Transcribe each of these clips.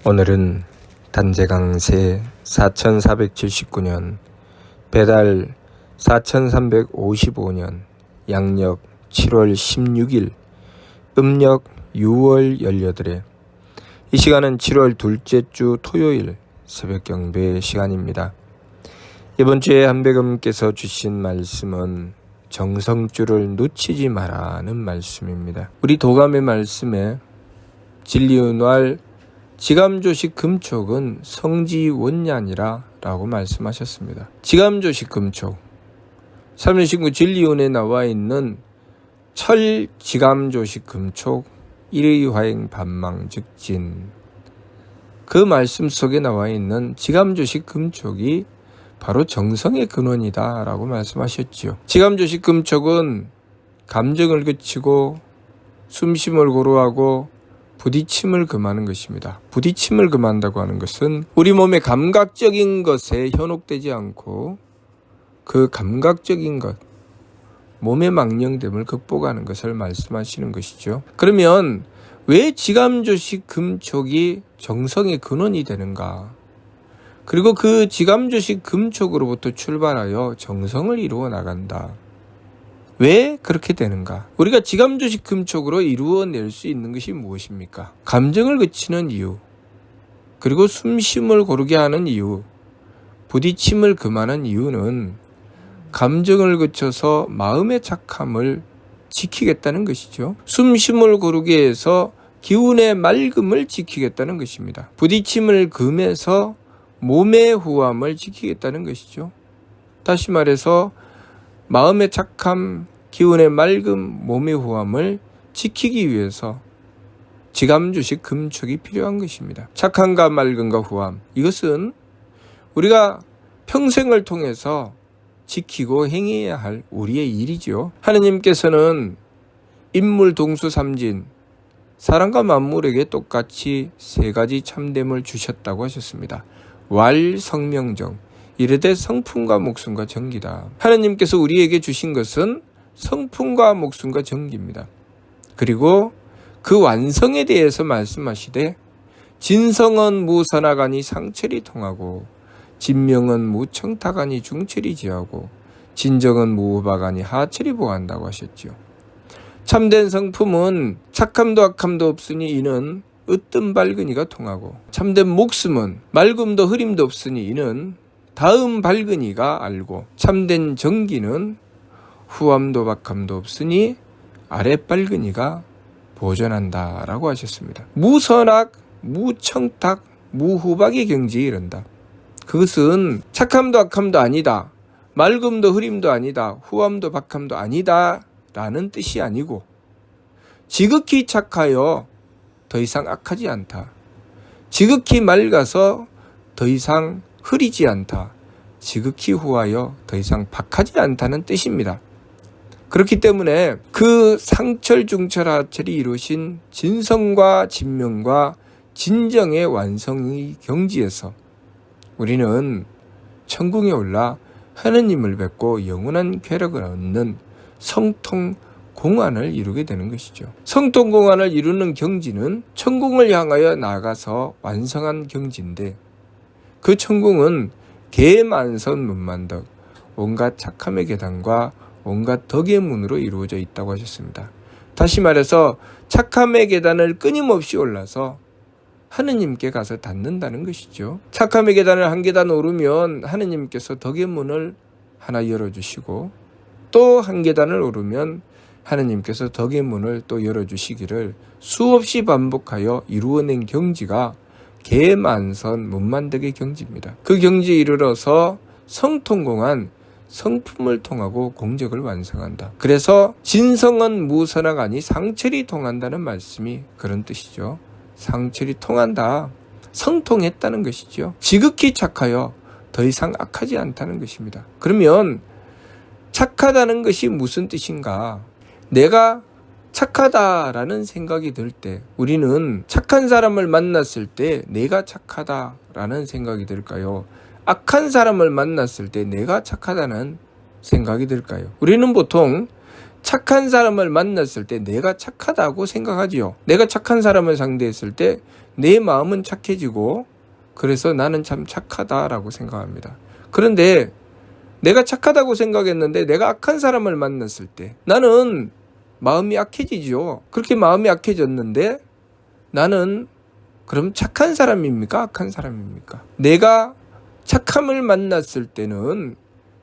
오늘은 단제강세 4479년 배달 4355년 양력 7월 16일 음력 6월 18일 이 시간은 7월 둘째 주 토요일 새벽 경배 시간입니다. 이번 주에 한배금께서 주신 말씀은 정성줄을 놓치지 마라는 말씀입니다. 우리 도감의 말씀에 진리은활 지감조식 금촉은 성지원냐니라 라고 말씀하셨습니다. 지감조식 금촉, 삼일신구 진리운에 나와 있는 철 지감조식 금촉 일의화행 반망즉진, 그 말씀 속에 나와 있는 지감조식 금촉이 바로 정성의 근원이다 라고 말씀하셨지요. 지감조식 금촉은 감정을 그치고 숨쉼을 고루하고 부딪힘을 금하는 것입니다. 부딪힘을 금한다고 하는 것은 우리 몸의 감각적인 것에 현혹되지 않고 그 감각적인 것, 몸의 망령됨을 극복하는 것을 말씀하시는 것이죠. 그러면 왜 지감조식 금촉이 정성의 근원이 되는가? 그리고 그 지감조식 금촉으로부터 출발하여 정성을 이루어 나간다. 왜 그렇게 되는가? 우리가 지감조식 금촉으로 이루어낼 수 있는 것이 무엇입니까? 감정을 그치는 이유, 그리고 숨쉼을 고르게 하는 이유, 부딪힘을 금하는 이유는 감정을 그쳐서 마음의 착함을 지키겠다는 것이죠. 숨쉼을 고르게 해서 기운의 맑음을 지키겠다는 것입니다. 부딪힘을 금해서 몸의 후함을 지키겠다는 것이죠. 다시 말해서 마음의 착함, 기운의 맑음, 몸의 후함을 지키기 위해서 지감조식 금촉이 필요한 것입니다. 착함과 맑음과 후함, 이것은 우리가 평생을 통해서 지키고 행해야 할 우리의 일이죠. 하느님께서는 인물 동수 삼진, 사람과 만물에게 똑같이 세 가지 참됨을 주셨다고 하셨습니다. 왈, 성명정, 이르되 성품과 목숨과 정기다. 하느님께서 우리에게 주신 것은 성품과 목숨과 정기입니다. 그리고 그 완성에 대해서 말씀하시되 진성은 무선악하니 상철이 통하고 진명은 무청탁하니 중철이 지하고 진정은 무후박하니 하철이 보한다고 하셨죠. 참된 성품은 착함도 악함도 없으니 이는 으뜸 밝으니가 통하고, 참된 목숨은 맑음도 흐림도 없으니 이는 다음 밝으니가 알고, 참된 정기는 후함도 박함도 없으니 아래 밝으니가 보존한다 라고 하셨습니다. 무선악, 무청탁, 무후박의 경지에 이른다. 그것은 착함도 악함도 아니다, 맑음도 흐림도 아니다, 후함도 박함도 아니다 라는 뜻이 아니고, 지극히 착하여 더 이상 악하지 않다, 지극히 맑아서 더 이상 흐리지 않다, 지극히 후하여 더 이상 박하지 않다는 뜻입니다. 그렇기 때문에 그 상철 중철 하철이 이루신 진성과 진명과 진정의 완성의 경지에서 우리는 천궁에 올라 하느님을 뵙고 영원한 쾌락을 얻는 성통 공안을 이루게 되는 것이죠. 성통 공안을 이루는 경지는 천궁을 향하여 나가서 완성한 경지인데, 그 천궁은 계만선 문만덕, 온갖 착함의 계단과 온갖 덕의 문으로 이루어져 있다고 하셨습니다. 다시 말해서 착함의 계단을 끊임없이 올라서 하느님께 가서 닿는다는 것이죠. 착함의 계단을 한 계단 오르면 하느님께서 덕의 문을 하나 열어주시고, 또 한 계단을 오르면 하느님께서 덕의 문을 또 열어주시기를 수없이 반복하여 이루어낸 경지가 계만선 문만덕의 경지입니다. 그 경지에 이르러서 성통공한 성품을 통하고 공적을 완성한다. 그래서 진성은 무선악하니 상철이 통한다는 말씀이 그런 뜻이죠. 상철이 통한다, 성통했다는 것이죠. 지극히 착하여 더 이상 악하지 않다는 것입니다. 그러면 착하다는 것이 무슨 뜻인가? 내가 착하다라는 생각이 들 때, 우리는 착한 사람을 만났을 때 내가 착하다라는 생각이 들까요? 악한 사람을 만났을 때 내가 착하다는 생각이 들까요? 우리는 보통 착한 사람을 만났을 때 내가 착하다고 생각하지요. 내가 착한 사람을 상대했을 때 내 마음은 착해지고 그래서 나는 참 착하다라고 생각합니다. 그런데 내가 착하다고 생각했는데 내가 악한 사람을 만났을 때 나는 마음이 악해지죠. 그렇게 마음이 악해졌는데 나는 그럼 착한 사람입니까? 악한 사람입니까? 내가 착함을 만났을 때는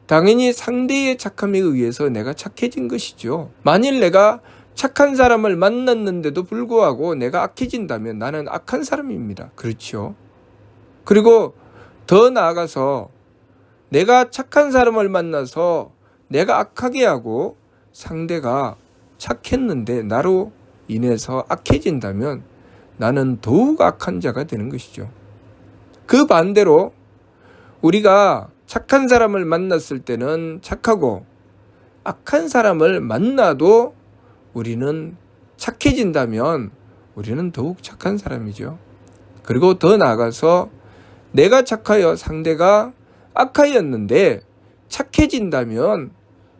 당연히 상대의 착함에 의해서 내가 착해진 것이죠. 만일 내가 착한 사람을 만났는데도 불구하고 내가 악해진다면 나는 악한 사람입니다. 그렇죠? 그리고 더 나아가서 내가 착한 사람을 만나서 내가 악하게 하고 상대가 착했는데 나로 인해서 악해진다면 나는 더욱 악한 자가 되는 것이죠. 그 반대로 우리가 착한 사람을 만났을 때는 착하고 악한 사람을 만나도 우리는 착해진다면 우리는 더욱 착한 사람이죠. 그리고 더 나아가서 내가 착하여 상대가 악하였는데 착해진다면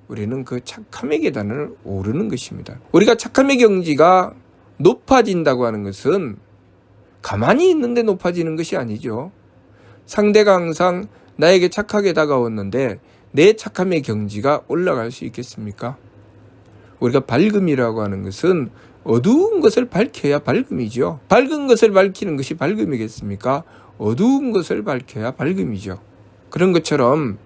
우리는 그 착함의 계단을 오르는 것입니다. 우리가 착함의 경지가 높아진다고 하는 것은 가만히 있는데 높아지는 것이 아니죠. 상대가 항상 나에게 착하게 다가왔는데 내 착함의 경지가 올라갈 수 있겠습니까? 우리가 밝음이라고 하는 것은 어두운 것을 밝혀야 밝음이죠. 밝은 것을 밝히는 것이 밝음이겠습니까? 어두운 것을 밝혀야 밝음이죠. 그런 것처럼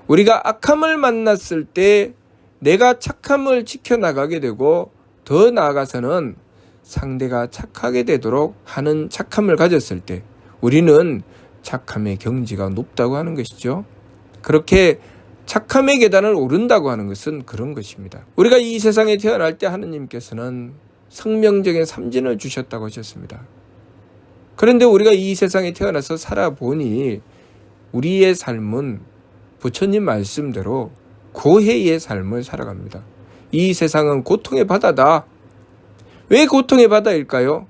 우리가 악함을 만났을 때 내가 착함을 지켜나가게 되고 더 나아가서는 상대가 착하게 되도록 하는 착함을 가졌을 때 우리는 착함의 경지가 높다고 하는 것이죠. 그렇게 착함의 계단을 오른다고 하는 것은 그런 것입니다. 우리가 이 세상에 태어날 때 하느님께서는 생명적인 삼진을 주셨다고 하셨습니다. 그런데 우리가 이 세상에 태어나서 살아보니 우리의 삶은 부처님 말씀대로 고해의 삶을 살아갑니다. 이 세상은 고통의 바다다. 왜 고통의 바다일까요?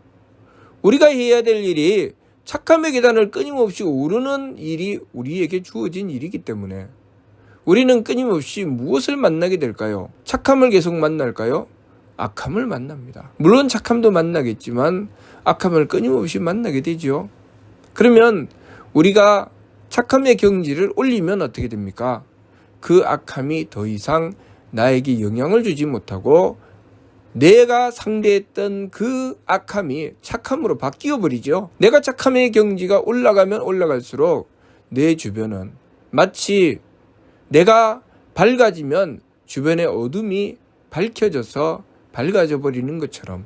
우리가 해야 될 일이 착함의 계단을 끊임없이 오르는 일이 우리에게 주어진 일이기 때문에 우리는 끊임없이 무엇을 만나게 될까요? 착함을 계속 만날까요? 악함을 만납니다. 물론 착함도 만나겠지만 악함을 끊임없이 만나게 되죠. 그러면 우리가 착함의 경지를 올리면 어떻게 됩니까? 그 악함이 더 이상 나에게 영향을 주지 못하고 내가 상대했던 그 악함이 착함으로 바뀌어 버리죠. 내가 착함의 경지가 올라가면 올라갈수록 내 주변은 마치 내가 밝아지면 주변의 어둠이 밝혀져서 밝아져 버리는 것처럼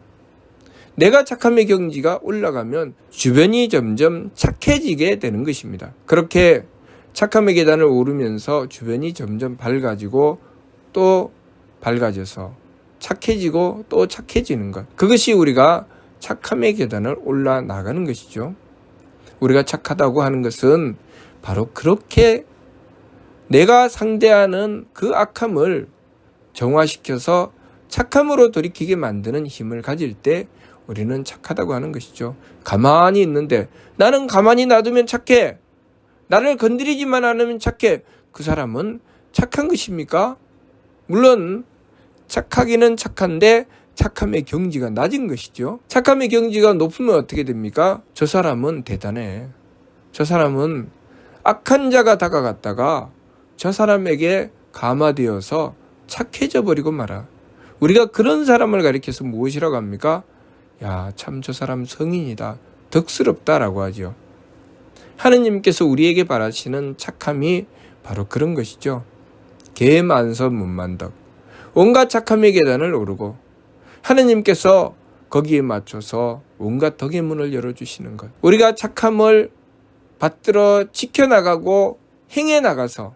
내가 착함의 경지가 올라가면 주변이 점점 착해지게 되는 것입니다. 그렇게 착함의 계단을 오르면서 주변이 점점 밝아지고 또 밝아져서 착해지고 또 착해지는 것. 그것이 우리가 착함의 계단을 올라나가는 것이죠. 우리가 착하다고 하는 것은 바로 그렇게 내가 상대하는 그 악함을 정화시켜서 착함으로 돌이키게 만드는 힘을 가질 때 우리는 착하다고 하는 것이죠. 가만히 있는데 나는 가만히 놔두면 착해. 나를 건드리지만 않으면 착해. 그 사람은 착한 것입니까? 물론 착하기는 착한데 착함의 경지가 낮은 것이죠. 착함의 경지가 높으면 어떻게 됩니까? 저 사람은 대단해. 저 사람은 악한 자가 다가갔다가 저 사람에게 감화되어서 착해져 버리고 말아. 우리가 그런 사람을 가리켜서 무엇이라고 합니까? 야, 참 저 사람 성인이다. 덕스럽다라고 하죠. 하느님께서 우리에게 바라시는 착함이 바로 그런 것이죠. 계만서 문만덕. 온갖 착함의 계단을 오르고 하느님께서 거기에 맞춰서 온갖 덕의 문을 열어주시는 것. 우리가 착함을 받들어 지켜나가고 행해나가서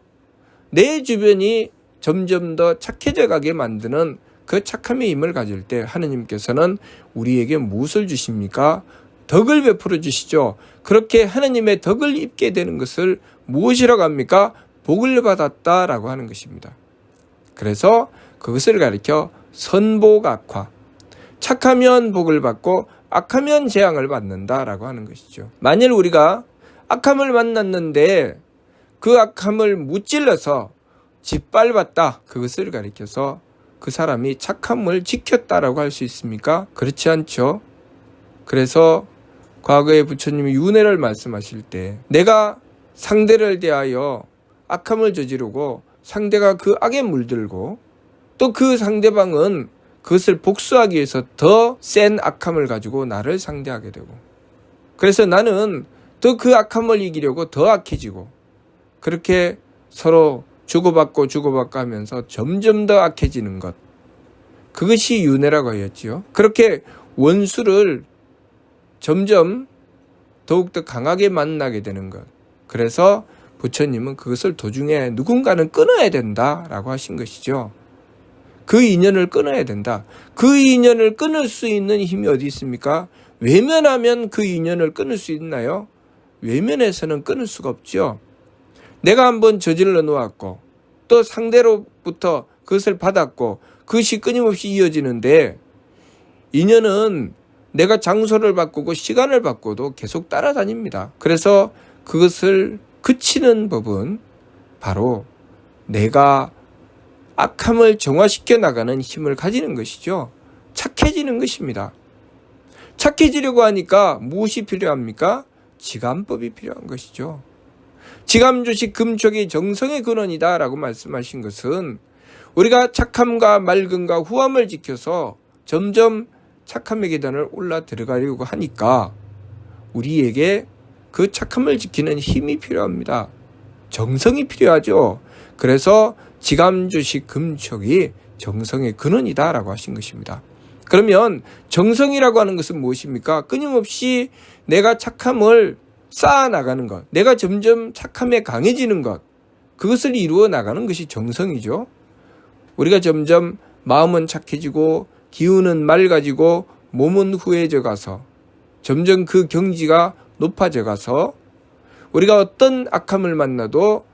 내 주변이 점점 더 착해져 가게 만드는 그 착함의 힘을 가질 때 하느님께서는 우리에게 무엇을 주십니까? 덕을 베풀어 주시죠. 그렇게 하느님의 덕을 입게 되는 것을 무엇이라고 합니까? 복을 받았다라고 하는 것입니다. 그래서 그것을 가리켜 선복악화. 착하면 복을 받고 악하면 재앙을 받는다라고 하는 것이죠. 만일 우리가 악함을 만났는데 그 악함을 무찔러서 짓밟았다. 그것을 가리켜서 그 사람이 착함을 지켰다라고 할 수 있습니까? 그렇지 않죠. 그래서 과거에 부처님이 윤회를 말씀하실 때 내가 상대를 대하여 악함을 저지르고 상대가 그 악에 물들고 또 그 상대방은 그것을 복수하기 위해서 더 센 악함을 가지고 나를 상대하게 되고, 그래서 나는 더 그 악함을 이기려고 더 악해지고, 그렇게 서로 주고받고 하면서 점점 더 악해지는 것, 그것이 윤회라고 하였지요. 그렇게 원수를 점점 더욱더 강하게 만나게 되는 것. 그래서 부처님은 그것을 도중에 누군가는 끊어야 된다라고 하신 것이죠. 그 인연을 끊어야 된다. 그 인연을 끊을 수 있는 힘이 어디 있습니까? 외면하면 그 인연을 끊을 수 있나요? 외면해서는 끊을 수가 없죠. 내가 한번 저질러 놓았고 또 상대로부터 그것을 받았고 그것이 끊임없이 이어지는데, 인연은 내가 장소를 바꾸고 시간을 바꿔도 계속 따라다닙니다. 그래서 그것을 그치는 법은 바로 내가 악함을 정화시켜 나가는 힘을 가지는 것이죠. 착해지는 것입니다. 착해지려고 하니까 무엇이 필요합니까? 지감법이 필요한 것이죠. 지감조식 금촉이 정성의 근원이다 라고 말씀하신 것은 우리가 착함과 맑음과 후함을 지켜서 점점 착함의 계단을 올라 들어가려고 하니까 우리에게 그 착함을 지키는 힘이 필요합니다. 정성이 필요하죠. 그래서 지감조식 금촉이 정성의 근원이다 라고 하신 것입니다. 그러면 정성이라고 하는 것은 무엇입니까? 끊임없이 내가 착함을 쌓아나가는 것, 내가 점점 착함에 강해지는 것, 그것을 이루어 나가는 것이 정성이죠. 우리가 점점 마음은 착해지고 기운은 맑아지고 몸은 후해져 가서 점점 그 경지가 높아져 가서 우리가 어떤 악함을 만나도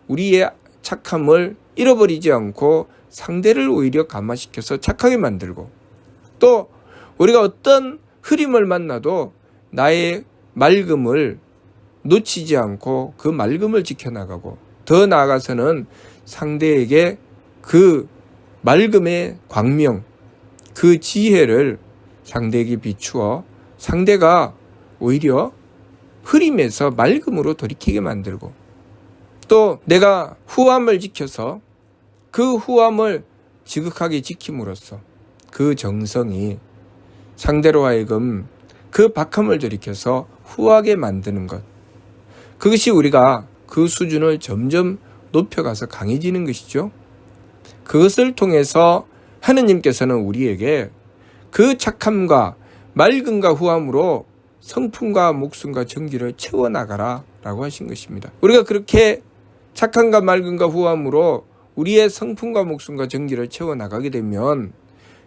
우리의 착함을 잃어버리지 않고 상대를 오히려 감화시켜서 착하게 만들고, 또 우리가 어떤 흐림을 만나도 나의 맑음을 놓치지 않고 그 맑음을 지켜나가고, 더 나아가서는 상대에게 그 맑음의 광명, 그 지혜를 상대에게 비추어 상대가 오히려 흐림에서 맑음으로 돌이키게 만들고, 또 내가 후함을 지켜서 그 후함을 지극하게 지킴으로써 그 정성이 상대로 하여금 그 박함을 돌이켜서 후하게 만드는 것, 그것이 우리가 그 수준을 점점 높여가서 강해지는 것이죠. 그것을 통해서 하느님께서는 우리에게 그 착함과 맑음과 후함으로 성품과 목숨과 정기를 채워나가라 라고 하신 것입니다. 우리가 그렇게 착함과 맑음과 후함으로 우리의 성품과 목숨과 정기를 채워나가게 되면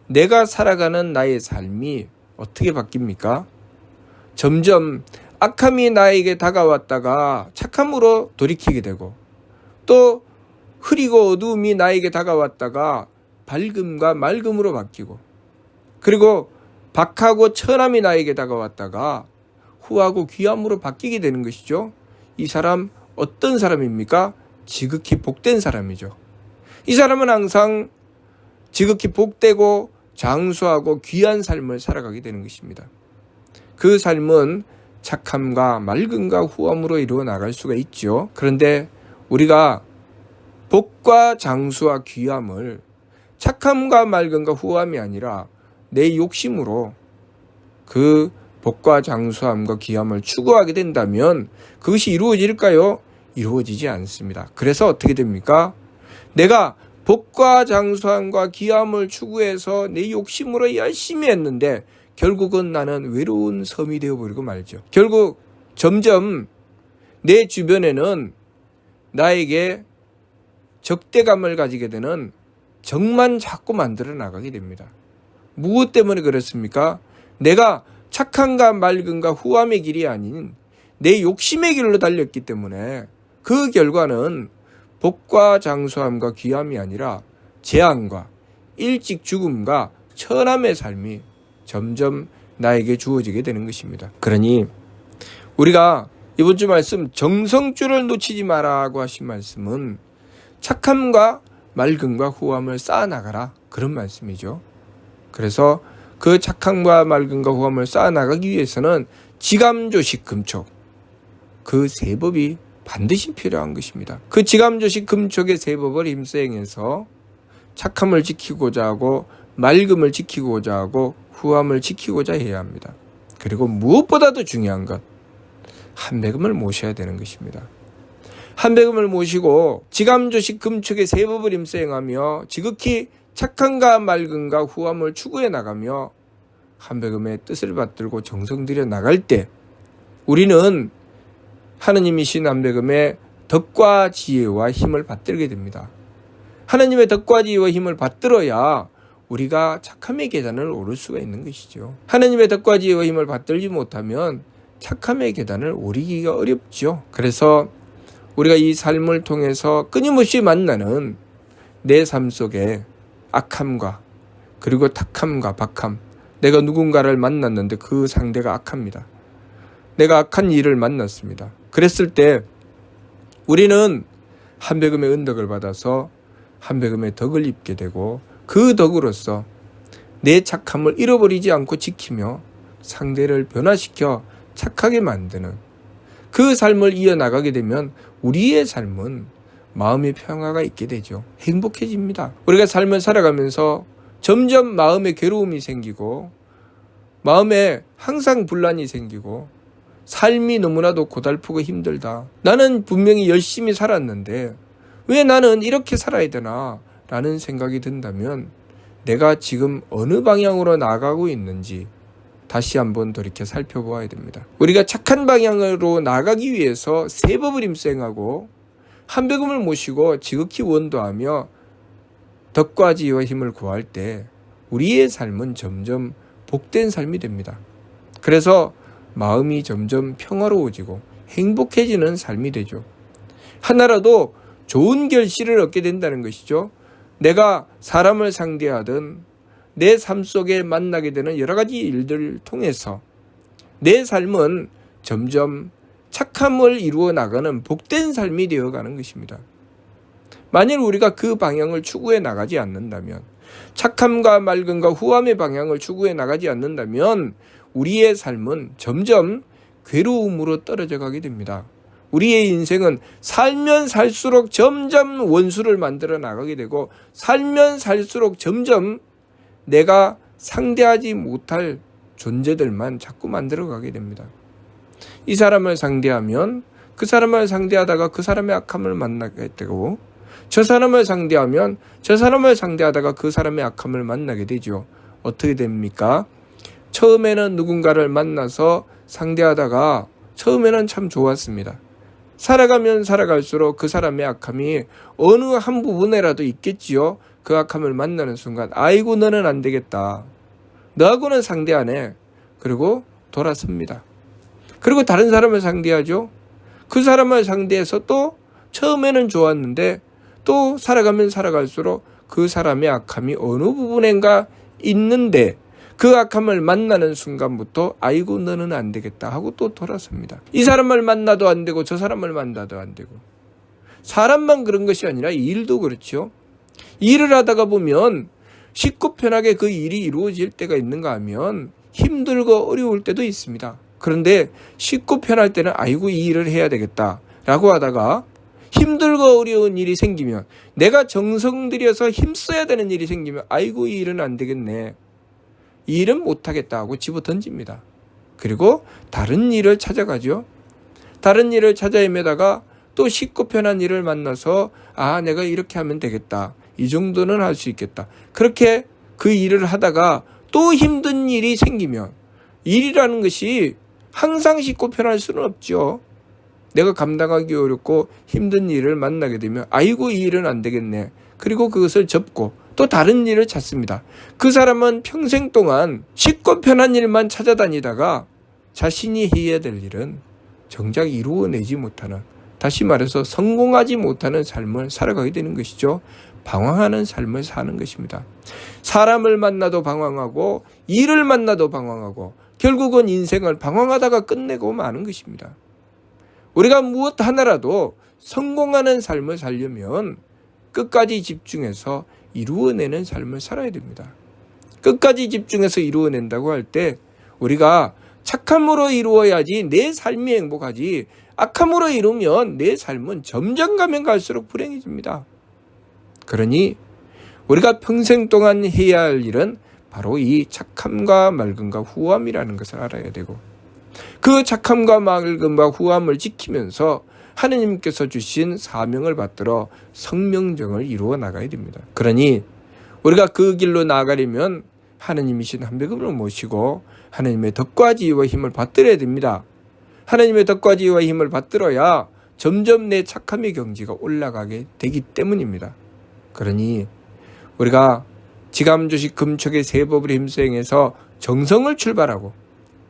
내가 살아가는 나의 삶이 어떻게 바뀝니까? 점점 악함이 나에게 다가왔다가 착함으로 돌이키게 되고, 또 흐리고 어두움이 나에게 다가왔다가 밝음과 맑음으로 바뀌고, 그리고 박하고 천함이 나에게 다가왔다가 후하고 귀함으로 바뀌게 되는 것이죠. 이 사람 어떤 사람입니까? 지극히 복된 사람이죠. 이 사람은 항상 지극히 복되고 장수하고 귀한 삶을 살아가게 되는 것입니다. 그 삶은 착함과 맑음과 후함으로 이루어 나갈 수가 있죠. 그런데 우리가 복과 장수와 귀함을 착함과 맑음과 후함이 아니라 내 욕심으로 그 복과 장수함과 귀함을 추구하게 된다면 그것이 이루어질까요? 이루어지지 않습니다. 그래서 어떻게 됩니까? 내가 복과 장수함과 귀함을 추구해서 내 욕심으로 열심히 했는데 결국은 나는 외로운 섬이 되어버리고 말죠. 결국 점점 내 주변에는 나에게 적대감을 가지게 되는 적만 자꾸 만들어 나가게 됩니다. 무엇 때문에 그렇습니까? 내가 착함과 맑음과 후함의 길이 아닌 내 욕심의 길로 달렸기 때문에 그 결과는 복과 장수함과 귀함이 아니라 재앙과 일찍 죽음과 천함의 삶이 점점 나에게 주어지게 되는 것입니다. 그러니 우리가 이번 주 말씀 정성줄을 놓치지 마라고 하신 말씀은 착함과 맑음과 후함을 쌓아나가라, 그런 말씀이죠. 그래서 그 착함과 맑음과 후함을 쌓아나가기 위해서는 지감조식 금촉, 그 세 법이 반드시 필요한 것입니다. 그 지감조식 금촉의 세 법을 힘써 행해서 착함을 지키고자 하고 맑음을 지키고자 하고 후함을 지키고자 해야 합니다. 그리고 무엇보다도 중요한 것, 한배금을 모셔야 되는 것입니다. 한배금을 모시고 지감조식 금촉의 세 법을 힘써 행하며 지극히 착함과 맑음과 후함을 추구해 나가며 한배금의 뜻을 받들고 정성 들여 나갈 때 우리는 하느님이신 한배금의 덕과 지혜와 힘을 받들게 됩니다. 하느님의 덕과 지혜와 힘을 받들어야 우리가 착함의 계단을 오를 수가 있는 것이죠. 하느님의 덕과 지혜와 힘을 받들지 못하면 착함의 계단을 오르기가 어렵죠. 그래서 우리가 이 삶을 통해서 끊임없이 만나는 내 삶 속에 악함과 그리고 탁함과 박함, 내가 누군가를 만났는데 그 상대가 악합니다. 내가 악한 일을 만났습니다. 그랬을 때 우리는 한배금의 은덕을 받아서 한배금의 덕을 입게 되고 그 덕으로서 내 착함을 잃어버리지 않고 지키며 상대를 변화시켜 착하게 만드는 그 삶을 이어나가게 되면 우리의 삶은 마음의 평화가 있게 되죠. 행복해집니다. 우리가 삶을 살아가면서 점점 마음에 괴로움이 생기고 마음에 항상 분란이 생기고 삶이 너무나도 고달프고 힘들다. 나는 분명히 열심히 살았는데 왜 나는 이렇게 살아야 되나? 라는 생각이 든다면 내가 지금 어느 방향으로 나아가고 있는지 다시 한번 돌이켜 살펴보아야 됩니다. 우리가 착한 방향으로 나아가기 위해서 세 법을 힘써행하고 한배금을 모시고 지극히 원도하며 덕과 지혜와 힘을 구할 때 우리의 삶은 점점 복된 삶이 됩니다. 그래서 마음이 점점 평화로워지고 행복해지는 삶이 되죠. 하나라도 좋은 결실을 얻게 된다는 것이죠. 내가 사람을 상대하든 내 삶 속에 만나게 되는 여러 가지 일들을 통해서 내 삶은 점점 착함을 이루어 나가는 복된 삶이 되어가는 것입니다. 만일 우리가 그 방향을 추구해 나가지 않는다면, 착함과 맑음과 후함의 방향을 추구해 나가지 않는다면 우리의 삶은 점점 괴로움으로 떨어져 가게 됩니다. 우리의 인생은 살면 살수록 점점 원수를 만들어 나가게 되고 살면 살수록 점점 내가 상대하지 못할 존재들만 자꾸 만들어 가게 됩니다. 이 사람을 상대하면 그 사람을 상대하다가 그 사람의 악함을 만나게 되고 저 사람을 상대하면 저 사람을 상대하다가 그 사람의 악함을 만나게 되죠. 어떻게 됩니까? 처음에는 누군가를 만나서 상대하다가 처음에는 참 좋았습니다. 살아가면 살아갈수록 그 사람의 악함이 어느 한 부분에라도 있겠지요. 그 악함을 만나는 순간 아이고 너는 안 되겠다. 너하고는 상대 안 해. 그리고 돌아섭니다. 그리고 다른 사람을 상대하죠. 그 사람을 상대해서 또 처음에는 좋았는데 또 살아가면 살아갈수록 그 사람의 악함이 어느 부분인가 있는데 그 악함을 만나는 순간부터 아이고 너는 안 되겠다 하고 또 돌아섭니다. 이 사람을 만나도 안 되고 저 사람을 만나도 안 되고 사람만 그런 것이 아니라 일도 그렇죠. 일을 하다가 보면 쉽고 편하게 그 일이 이루어질 때가 있는가 하면 힘들고 어려울 때도 있습니다. 그런데 쉽고 편할 때는 아이고 이 일을 해야 되겠다 라고 하다가 힘들고 어려운 일이 생기면 내가 정성 들여서 힘써야 되는 일이 생기면 아이고 이 일은 안 되겠네. 이 일은 못하겠다 하고 집어 던집니다. 그리고 다른 일을 찾아가죠. 다른 일을 찾아 헤매다가 또 쉽고 편한 일을 만나서 아 내가 이렇게 하면 되겠다. 이 정도는 할 수 있겠다. 그렇게 그 일을 하다가 또 힘든 일이 생기면 일이라는 것이 항상 쉽고 편할 수는 없죠. 내가 감당하기 어렵고 힘든 일을 만나게 되면 아이고 이 일은 안 되겠네. 그리고 그것을 접고 또 다른 일을 찾습니다. 그 사람은 평생 동안 쉽고 편한 일만 찾아다니다가 자신이 해야 될 일은 정작 이루어내지 못하는, 다시 말해서 성공하지 못하는 삶을 살아가게 되는 것이죠. 방황하는 삶을 사는 것입니다. 사람을 만나도 방황하고 일을 만나도 방황하고 결국은 인생을 방황하다가 끝내고 마는 것입니다. 우리가 무엇 하나라도 성공하는 삶을 살려면 끝까지 집중해서 이루어내는 삶을 살아야 됩니다. 끝까지 집중해서 이루어낸다고 할 때 우리가 착함으로 이루어야지 내 삶이 행복하지, 악함으로 이루면 내 삶은 점점 가면 갈수록 불행해집니다. 그러니 우리가 평생 동안 해야 할 일은 바로 이 착함과 맑음과 후함이라는 것을 알아야 되고, 그 착함과 맑음과 후함을 지키면서 하느님께서 주신 사명을 받들어 성명정을 이루어 나가야 됩니다. 그러니 우리가 그 길로 나아가려면 하느님이신 한백음을 모시고 하느님의 덕과 지혜와 힘을 받들어야 됩니다. 하느님의 덕과 지혜와 힘을 받들어야 점점 내 착함의 경지가 올라가게 되기 때문입니다. 그러니 우리가 지감주식 금촉의 세 법을 힘수행해서 정성을 출발하고,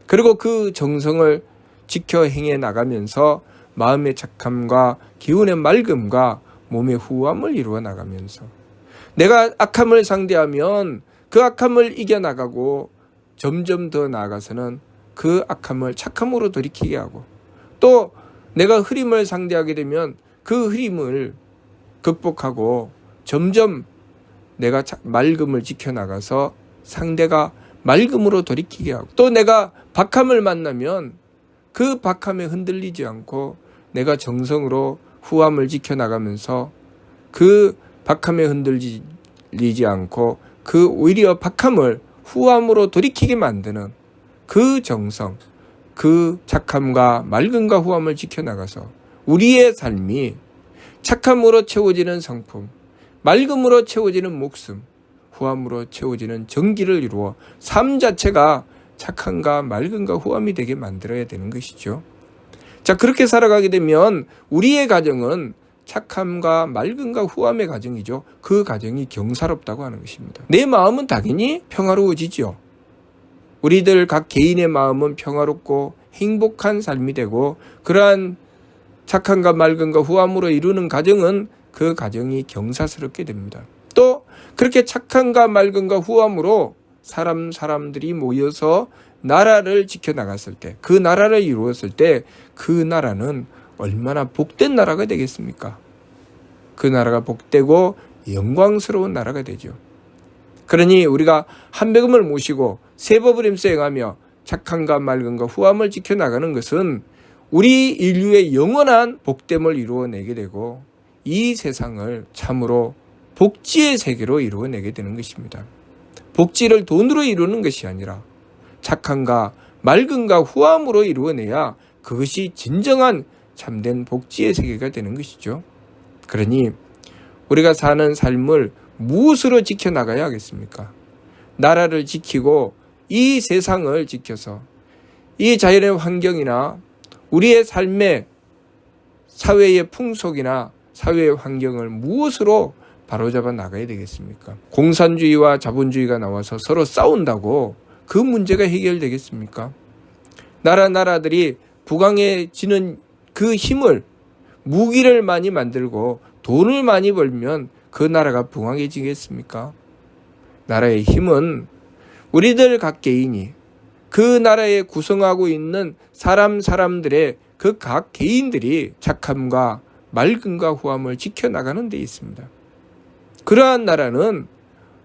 그리고 그 정성을 지켜 행해 나가면서 마음의 착함과 기운의 맑음과 몸의 후함을 이루어 나가면서 내가 악함을 상대하면 그 악함을 이겨나가고 점점 더 나아가서는 그 악함을 착함으로 돌이키게 하고, 또 내가 흐림을 상대하게 되면 그 흐림을 극복하고 점점 내가 맑음을 지켜나가서 상대가 맑음으로 돌이키게 하고, 또 내가 박함을 만나면 그 박함에 흔들리지 않고 내가 정성으로 후함을 지켜나가면서 그 박함에 흔들리지 않고 그 오히려 박함을 후함으로 돌이키게 만드는 그 정성, 그 착함과 맑음과 후함을 지켜나가서 우리의 삶이 착함으로 채워지는 성품, 맑음으로 채워지는 목숨, 후함으로 채워지는 정기를 이루어 삶 자체가 착함과 맑음과 후함이 되게 만들어야 되는 것이죠. 자, 그렇게 살아가게 되면 우리의 가정은 착함과 맑음과 후함의 가정이죠. 그 가정이 경사롭다고 하는 것입니다. 내 마음은 당연히 평화로워지죠. 우리들 각 개인의 마음은 평화롭고 행복한 삶이 되고, 그러한 착함과 맑음과 후함으로 이루는 가정은 그 가정이 경사스럽게 됩니다. 또 그렇게 착함과 맑음과 후함으로 사람들이 모여서 나라를 지켜나갔을 때, 그 나라를 이루었을 때 그 나라는 얼마나 복된 나라가 되겠습니까? 그 나라가 복되고 영광스러운 나라가 되죠. 그러니 우리가 한백음을 모시고 세법을 힘수행하며 착함과 맑음과 후함을 지켜나가는 것은 우리 인류의 영원한 복됨을 이루어내게 되고, 이 세상을 참으로 복지의 세계로 이루어내게 되는 것입니다. 복지를 돈으로 이루는 것이 아니라 착함과 맑음과 후함으로 이루어내야 그것이 진정한 참된 복지의 세계가 되는 것이죠. 그러니 우리가 사는 삶을 무엇으로 지켜나가야 하겠습니까? 나라를 지키고 이 세상을 지켜서 이 자연의 환경이나 우리의 삶의 사회의 풍속이나 사회의 환경을 무엇으로 바로잡아 나가야 되겠습니까? 공산주의와 자본주의가 나와서 서로 싸운다고 그 문제가 해결되겠습니까? 나라들이 부강해지는 그 힘을, 무기를 많이 만들고 돈을 많이 벌면 그 나라가 부강해지겠습니까? 나라의 힘은 우리들 각 개인이 그 나라에 구성하고 있는 사람들의 그 각 개인들이 착함과 맑음과 후함을 지켜나가는 데 있습니다. 그러한 나라는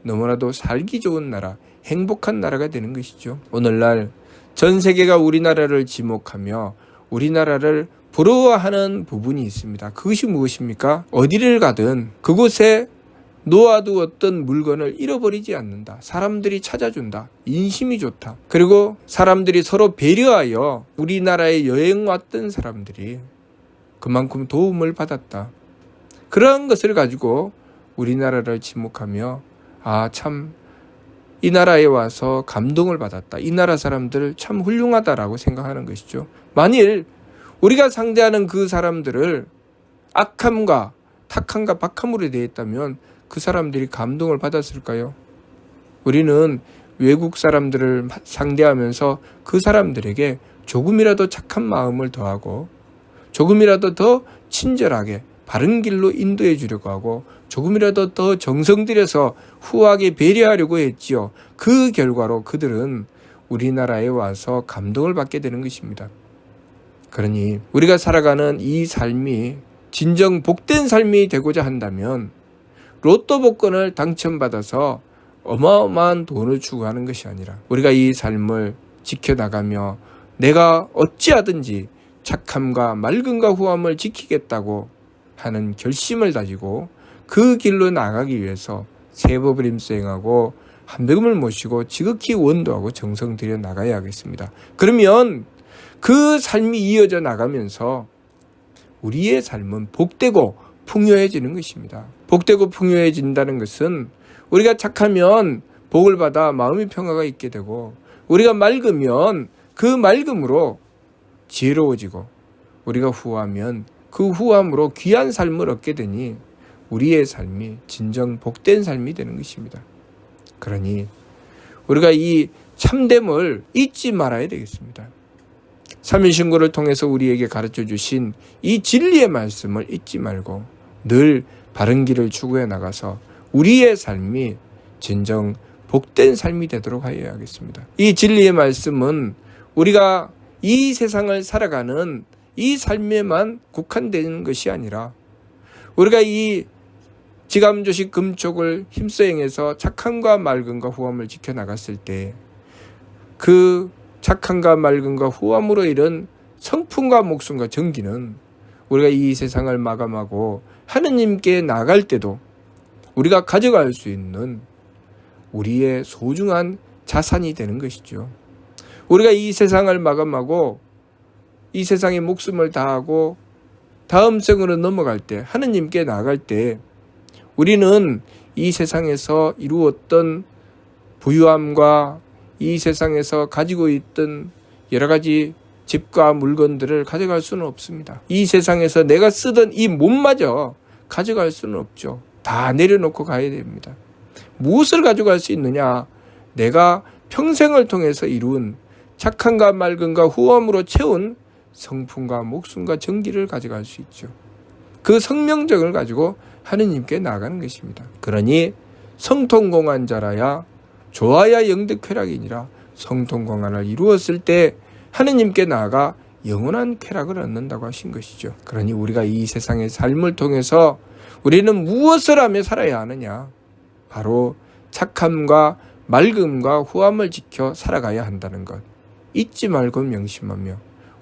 너무나도 살기 좋은 나라, 행복한 나라가 되는 것이죠. 오늘날 전 세계가 우리나라를 지목하며 우리나라를 부러워하는 부분이 있습니다. 그것이 무엇입니까? 어디를 가든 그곳에 놓아두었던 물건을 잃어버리지 않는다. 사람들이 찾아준다. 인심이 좋다. 그리고 사람들이 서로 배려하여 우리나라에 여행 왔던 사람들이 그만큼 도움을 받았다. 그러한 것을 가지고 우리나라를 지목하며 참 이 나라에 와서 감동을 받았다. 이 나라 사람들 참 훌륭하다라고 생각하는 것이죠. 만일 우리가 상대하는 그 사람들을 악함과 탁함과 박함으로 대했다면 그 사람들이 감동을 받았을까요? 우리는 외국 사람들을 상대하면서 그 사람들에게 조금이라도 착한 마음을 더하고 조금이라도 더 친절하게 바른 길로 인도해 주려고 하고 조금이라도 더 정성 들여서 후하게 배려하려고 했지요. 그 결과로 그들은 우리나라에 와서 감동을 받게 되는 것입니다. 그러니 우리가 살아가는 이 삶이 진정 복된 삶이 되고자 한다면 로또 복권을 당첨받아서 어마어마한 돈을 추구하는 것이 아니라 우리가 이 삶을 지켜나가며 내가 어찌하든지 착함과 맑음과 후함을 지키겠다고 하는 결심을 다지고 그 길로 나가기 위해서 새 법을 임수행하고 한백음을 모시고 지극히 원도하고 정성 들여 나가야 하겠습니다. 그러면 그 삶이 이어져 나가면서 우리의 삶은 복되고 풍요해지는 것입니다. 복되고 풍요해진다는 것은 우리가 착하면 복을 받아 마음의 평화가 있게 되고 우리가 맑으면 그 맑음으로 지혜로워지고 우리가 후하면 그 후함으로 귀한 삶을 얻게 되니 우리의 삶이 진정 복된 삶이 되는 것입니다. 그러니 우리가 이 참됨을 잊지 말아야 되겠습니다. 삼위신고를 통해서 우리에게 가르쳐 주신 이 진리의 말씀을 잊지 말고 늘 바른 길을 추구해 나가서 우리의 삶이 진정 복된 삶이 되도록 하여야 하겠습니다. 이 진리의 말씀은 우리가 이 세상을 살아가는 이 삶에만 국한되는 것이 아니라 우리가 이 지감조식 금촉을 힘써 행해서 착함과 맑음과 후함을 지켜나갔을 때 그 착함과 맑음과 후함으로 이른 성품과 목숨과 정기는 우리가 이 세상을 마감하고 하느님께 나갈 때도 우리가 가져갈 수 있는 우리의 소중한 자산이 되는 것이죠. 우리가 이 세상을 마감하고 이 세상에 목숨을 다하고 다음 생으로 넘어갈 때 하느님께 나갈 때 우리는 이 세상에서 이루었던 부유함과 이 세상에서 가지고 있던 여러 가지 집과 물건들을 가져갈 수는 없습니다. 이 세상에서 내가 쓰던 이 몸마저 가져갈 수는 없죠. 다 내려놓고 가야 됩니다. 무엇을 가져갈 수 있느냐? 내가 평생을 통해서 이룬 착함과 맑음과 후함으로 채운 성품과 목숨과 정기를 가져갈 수 있죠. 그 성명정을 가지고 하느님께 나가는 것입니다. 그러니 성통공한 자라야 조아야 영득쾌락이니라. 성통공안을 이루었을 때 하느님께 나아가 영원한 쾌락을 얻는다고 하신 것이죠. 그러니 우리가 이 세상의 삶을 통해서 우리는 무엇을 하며 살아야 하느냐? 바로 착함과 맑음과 후함을 지켜 살아가야 한다는 것 잊지 말고 명심하며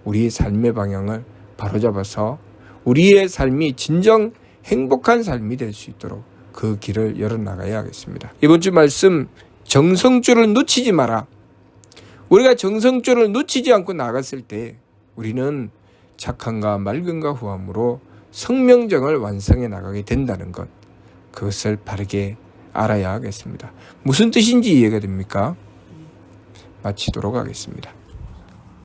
우리의 삶의 방향을 바로잡아서 우리의 삶이 진정 행복한 삶이 될 수 있도록 그 길을 열어나가야 하겠습니다. 이번 주 말씀 정성줄을 놓치지 마라. 우리가 정성줄을 놓치지 않고 나갔을 때 우리는 착함과 맑음과 후함으로 성명정을 완성해 나가게 된다는 것 그것을 바르게 알아야 하겠습니다. 무슨 뜻인지 이해가 됩니까? 마치도록 하겠습니다.